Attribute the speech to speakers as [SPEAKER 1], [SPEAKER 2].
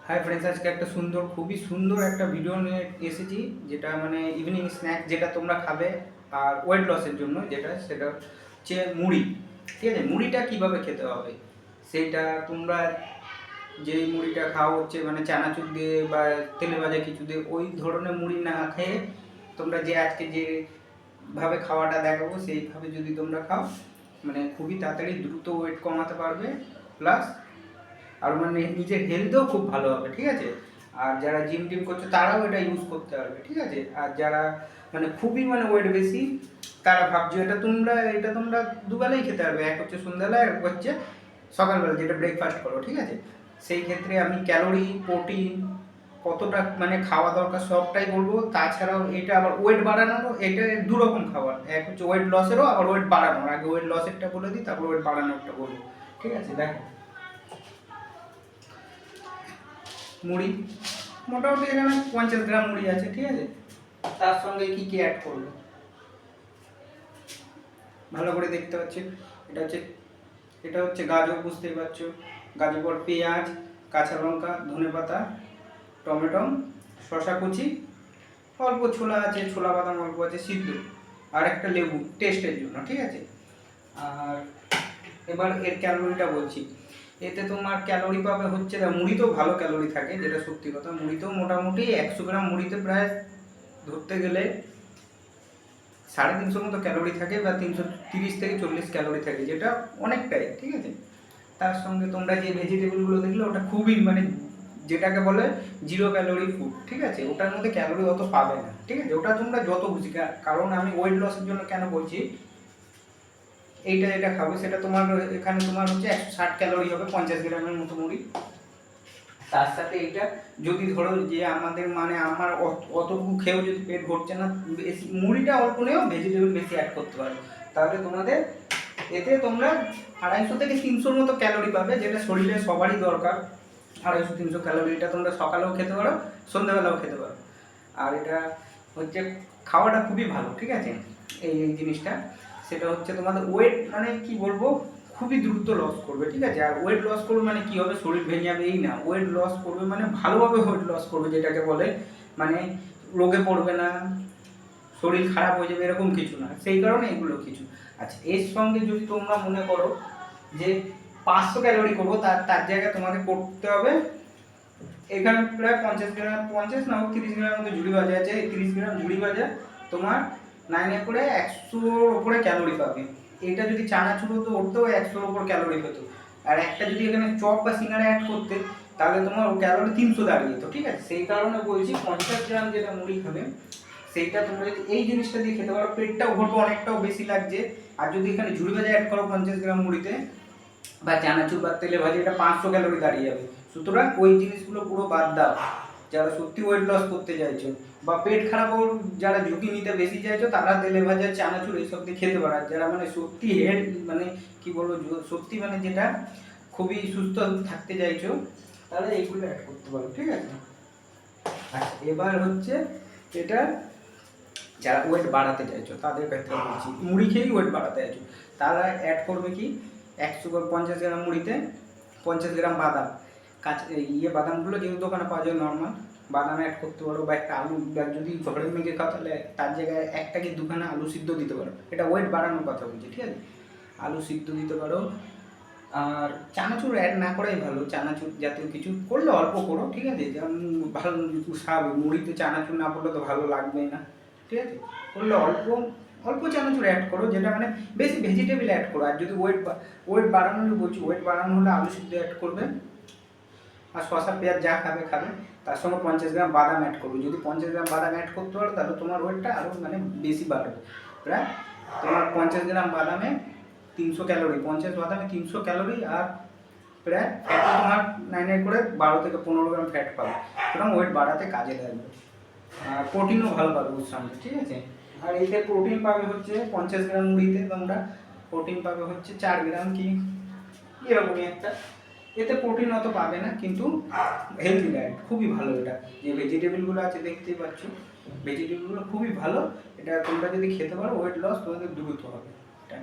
[SPEAKER 1] Hi friends, আজকে একটা খুবই সুন্দর একটা ভিডিও নিয়ে এসেছি, যেটা মানে ইভিনিং স্ন্যাক যেটা তোমরা খাবে আর ওয়েট লসের জন্য, সেটা হচ্ছে মুড়ি। ঠিক আছে, মুড়িটা কিভাবে খেতে হবে সেইটা তোমরা যেই মুড়িটা খাওয়া হচ্ছে মানে চানাচুর দিয়ে বা তেলে ভাজা কিছু দিয়ে, ওই ধরনের মুড়ি না খেয়ে তোমরা আজকে যেভাবে খাওয়াটা দেখাবো সেইভাবে যদি তোমরা খাও, মানে খুবই তাড়াতাড়ি দ্রুত ওয়েট কমাতে পারবে, প্লাস আর মানে নিজের হেলথও খুব ভালো হবে। ঠিক আছে, আর যারা জিম টিম করছে তারাও এটা ইউজ করতে পারবে। ঠিক আছে, আর যারা মানে খুবই মানে ওয়েট বেশি, তারা ভাবছো এটা তোমরা দুবেলাই খেতে পারবে, এক হচ্ছে সন্ধ্যাবেলা, এক হচ্ছে সকালবেলা, যেটা ব্রেকফাস্ট করো। ঠিক আছে, সেই ক্ষেত্রে আমি ক্যালোরি, প্রোটিন কতটা মানে খাওয়া দরকার সবটাই বলবো। তাছাড়াও এটা আবার ওয়েট বাড়ানোরও, এটা দু রকম খাবার, এক হচ্ছে ওয়েট লসেরও, আবার ওয়েট বাড়ানোর। আগে ওয়েট লসেরটা বলে দিই, তারপর ওয়েট বাড়ানোরটা বলবো। ঠিক আছে, দেখো মুড়ি মোটামুটি এখানে 50 গ্রাম মুড়ি আছে। ঠিক আছে, তার সঙ্গে কি কি অ্যাড করবো ভালো করে দেখতে পাচ্ছি। এটা হচ্ছে গাজর, বুঝতেই পারছো। গাজর পর পেঁয়াজ, কাঁচা লঙ্কা, ধনেপাতা, টমেটো, শশা কুচি, অল্প ছোলা আছে, ছোলা বাদাম অল্প আছে সিদ্ধ, আর একটা লেবু টেস্টের জন্য। ঠিক আছে, আর এবার এর ক্যালোরিটা বলছি। এতে তোমার ক্যালোরি পাবে হচ্ছে, মুড়িতেও ভালো ক্যালোরি থাকে, যেটা সত্যি কথা। মুড়িতেও মোটামুটি 100 গ্রাম মুড়িতে প্রায় ধরতে গেলে 350 মতো ক্যালোরি থাকে, বা 330 থেকে 40 ক্যালোরি থাকে, যেটা অনেকটাই। ঠিক আছে, তার সঙ্গে তোমরা যে ভেজিটেবলগুলো দেখলে ওটা খুবই মানে যেটাকে বলে জিরো ক্যালোরি ফুড। ঠিক আছে, ওটার মধ্যে ক্যালোরি অত পাবে না। ঠিক আছে, ওটা তোমরা যত বুঝি, কারণ আমি ওয়েট লসের জন্য কেন বলছি, এইটা যেটা খাবে সেটা তোমার এখানে তোমার হচ্ছে 160 ক্যালোরি হবে 50 গ্রামের মতো মুড়ি। তার সাথে এইটা যদি ধরো যে আমাদের মানে আমার অতটুকু খেয়েও যদি পেট ভরছে না, বেশি মুড়িটা অল্প নেও, ভেজিটেবল বেশি অ্যাড করতে পারো, তাহলে তোমাদের এতে তোমরা 250 থেকে 300 মতো ক্যালোরি পাবে, যেটা শরীরে সবারই দরকার। 250-300 ক্যালোরি, এটা তোমরা সকালেও খেতে পারো, সন্ধ্যাবেলাও খেতে পারো। আর এটা হচ্ছে খাওয়াটা খুবই ভালো। ঠিক আছে, এই জিনিসটা সেটা হচ্ছে তোমাদের ওয়েট মানে কি বলবো, খুবই দ্রুত লস করবে। ঠিক আছে, আর ওয়েট লস করবে মানে কি হবে, শরীর ভেঙে যাবে এই না, ওয়েট লস করবে মানে ভালোভাবে ওয়েট লস করবে, যেটাকে বলে মানে রোগে পড়বে না, শরীর খারাপ হয়ে যাবে এরকম কিছু না। সেই কারণে এগুলো কিছু। আচ্ছা, এর সঙ্গে যদি তোমরা মনে করো যে 500 ক্যালোরি করবো, তার জায়গায় তোমাকে করতে হবে এখানে প্রায় 50 গ্রাম, 50 না হোক 30 গ্রামের মতো ঝুড়ি ভাজা আছে। 30 গ্রাম ঝুড়ি ভাজা তোমার 9 করে 100-র ওপরে ক্যালোরি পাবে। এটা যদি চানাচুর হতো, ওরতেও 100-র ওপর ক্যালোরি পেতো। আর একটা যদি এখানে চপ বা সিঙ্গারা অ্যাড করতে, তাহলে তোমার ক্যালোরি 300 দাঁড়িয়ে যেত। ঠিক আছে, সেই কারণে বলছি 50 গ্রাম যেটা মুড়ি খাবে, সেইটা তোমরা যদি এই জিনিসটা দিয়ে খেতে পারো, পেটটাও ভরবে, অনেকটাও বেশি লাগছে। আর যদি এখানে ঝুড়ি ভাজা অ্যাড করো 50 গ্রাম মুড়িতে, বা চানাচুর বা তেলে ভাজি, এটা 500 ক্যালোরি দাঁড়িয়ে যাবে। সুতরাং ওই জিনিসগুলো পুরো বাদ দাও যারা সত্যি ওয়েট লস করতে চাইছো, বা পেট খারাপ ওর যারা ঝুঁকি নিতে বেশি চাইছো, তারা তেলে ভাজা, চানাচুর এইসব দিয়ে খেতে পারো। যারা মানে সত্যি মানে কি বলবো, সত্যি মানে যেটা খুবই সুস্থ থাকতে চাইছো, তাহলে এইগুলো অ্যাড করতে পারো। ঠিক আছে, আচ্ছা এবার হচ্ছে এটা যারা ওয়েট বাড়াতে চাইছো তাদের ক্ষেত্রে বলছি, মুড়ি খেয়েই ওয়েট বাড়াতে চাইছো, তারা অ্যাড করবে কি 150 গ্রাম মুড়িতে 50 গ্রাম বাদাম, কাঁচা বাদামগুলো যেহেতু দোকানে পাওয়া যায় নর্মাল, বাদাম অ্যাড করতে পারো, বা একটা আলু, যদি ঘরে মেঘে খাও তাহলে তার জায়গায় একটা কি দুখানা আলু সিদ্ধ দিতে পারো। এটা ওয়েট বাড়ানোর কথা বলছি। ঠিক আছে, আলু সিদ্ধ দিতে পারো। আর চানাচুর অ্যাড না করাই ভালো, চানাচুর জাতীয় কিছু করলে অল্প করো। ঠিক আছে, যেমন ভালো স্বাভাবিক, মুড়িতে চানাচুর না পড়লে তো ভালো লাগবেই না। ঠিক আছে, করলে অল্প অল্প চানাচুর অ্যাড করো, যেটা মানে বেশি ভেজিটেবল অ্যাড করো। আর যদি ওয়েট বাড়ানোর বলছি, ওয়েট বাড়ানো হলে আলু সিদ্ধ অ্যাড করবে, আর শসা পেঁয়াজ যা খাবে খাবে, তার সঙ্গে 50 গ্রাম বাদাম অ্যাড করবে। যদি 50 গ্রাম বাদাম অ্যাড করতে পারো, তাহলে তোমার ওয়েটটা আরও মানে বেশি বাড়বে। প্রায় তোমার 50 গ্রাম বাদামে 300 ক্যালোরি, 50 বাদামে 300 ক্যালোরি, আর প্রায় ফ্যাট তোমার 9 করে 12 থেকে 15 গ্রাম ফ্যাট পাবে, সুতরাং ওয়েট বাড়াতে কাজে লাগবে। আর প্রোটিনও ভালো পাবে ওর সঙ্গে। ঠিক আছে, আর এতে প্রোটিন পাবে হচ্ছে 50 গ্রাম মুড়িতে তোমরা প্রোটিন পাবে হচ্ছে 4 গ্রাম কি এরকমই একটা। এতে প্রোটিন অত পাবে না, কিন্তু হেলদি ডায়েট খুবই ভালো। এটা যে ভেজিটেবলগুলো আছে দেখতেই পাচ্ছ, ভেজিটেবলগুলো খুবই ভালো। এটা তোমরা যদি খেতে পারো, ওয়েট লস তোমাদের দ্রুত হবে। এটা